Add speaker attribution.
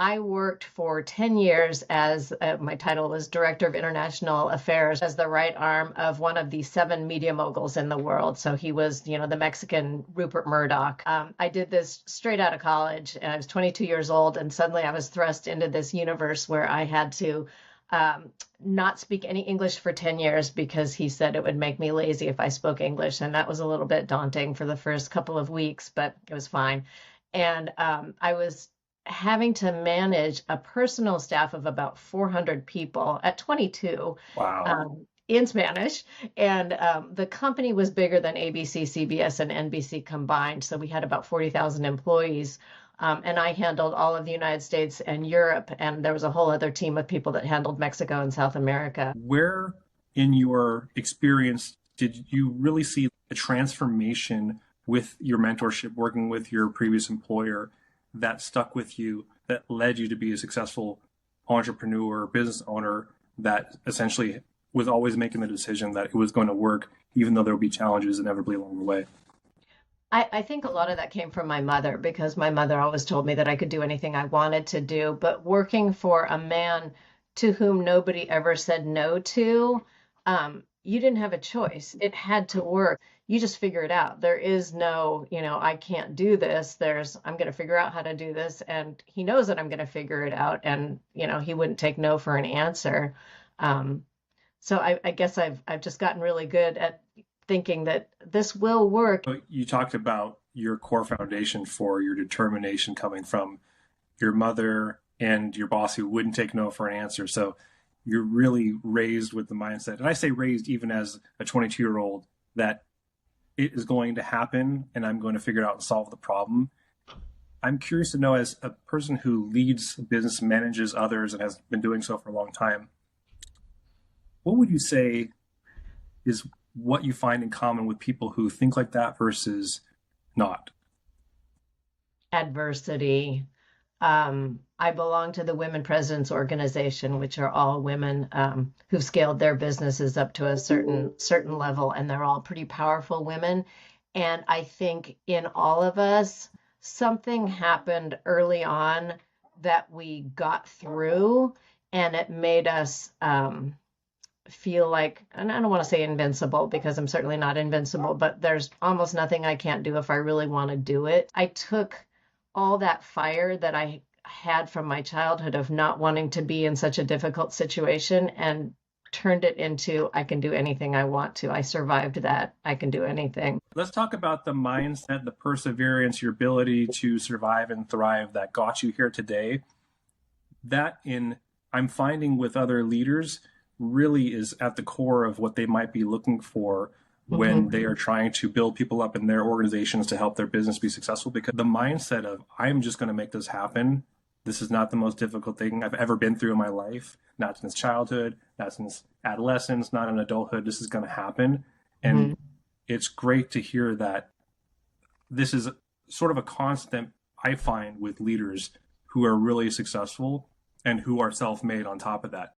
Speaker 1: I worked for 10 years as my title was Director of International Affairs as the right arm of one of the seven media moguls in the world. So he was, the Mexican Rupert Murdoch. I did this straight out of college and I was 22 years old. And suddenly I was thrust into this universe where I had to not speak any English for 10 years because he said it would make me lazy if I spoke English. And that was a little bit daunting for the first couple of weeks, but it was fine. And I was having to manage a personal staff of about 400 people at 22
Speaker 2: Wow.
Speaker 1: in Spanish. And the company was bigger than ABC, CBS, and NBC combined. So we had about 40,000 employees. And I handled all of the United States and Europe. And there was a whole other team of people that handled Mexico and South America.
Speaker 2: Where in your experience did you really see a transformation with your mentorship, working with your previous employer that stuck with you, that led you to be a successful entrepreneur, business owner that essentially was always making the decision that it was going to work, even though there would be challenges inevitably along the way?
Speaker 1: I think a lot of that came from my mother because my mother always told me that I could do anything I wanted to do. But working for a man to whom nobody ever said no to, you didn't have a choice. It had to work. You just figure it out. There is no, I can't do this. I'm going to figure out how to do this. And he knows that I'm going to figure it out. And, he wouldn't take no for an answer. Um, so I guess I've just gotten really good at thinking that this will work.
Speaker 2: But you talked about your core foundation for your determination coming from your mother and your boss who wouldn't take no for an answer. So you're really raised with the mindset, and I say raised even as a 22-year-old, that it is going to happen and I'm going to figure it out and solve the problem. I'm curious to know, as a person who leads a business, manages others, and has been doing so for a long time, what would you say is what you find in common with people who think like that versus not?
Speaker 1: Adversity. I belong to the Women Presidents Organization, which are all women who've scaled their businesses up to a certain level, and they're all pretty powerful women. And I think in all of us, something happened early on that we got through, and it made us feel like, and I don't want to say invincible because I'm certainly not invincible, but there's almost nothing I can't do if I really want to do it. I took all that fire that I had from my childhood of not wanting to be in such a difficult situation and turned it into, I can do anything I want to. I survived that. I can do anything.
Speaker 2: Let's talk about the mindset, the perseverance, your ability to survive and thrive that got you here today. I'm finding with other leaders, really is at the core of what they might be looking for when they are trying to build people up in their organizations to help their business be successful. Because the mindset of, I'm just going to make this happen. This is not the most difficult thing I've ever been through in my life, not since childhood, not since adolescence, not in adulthood. This is going to happen. And it's great to hear that this is sort of a constant I find with leaders who are really successful and who are self-made on top of that.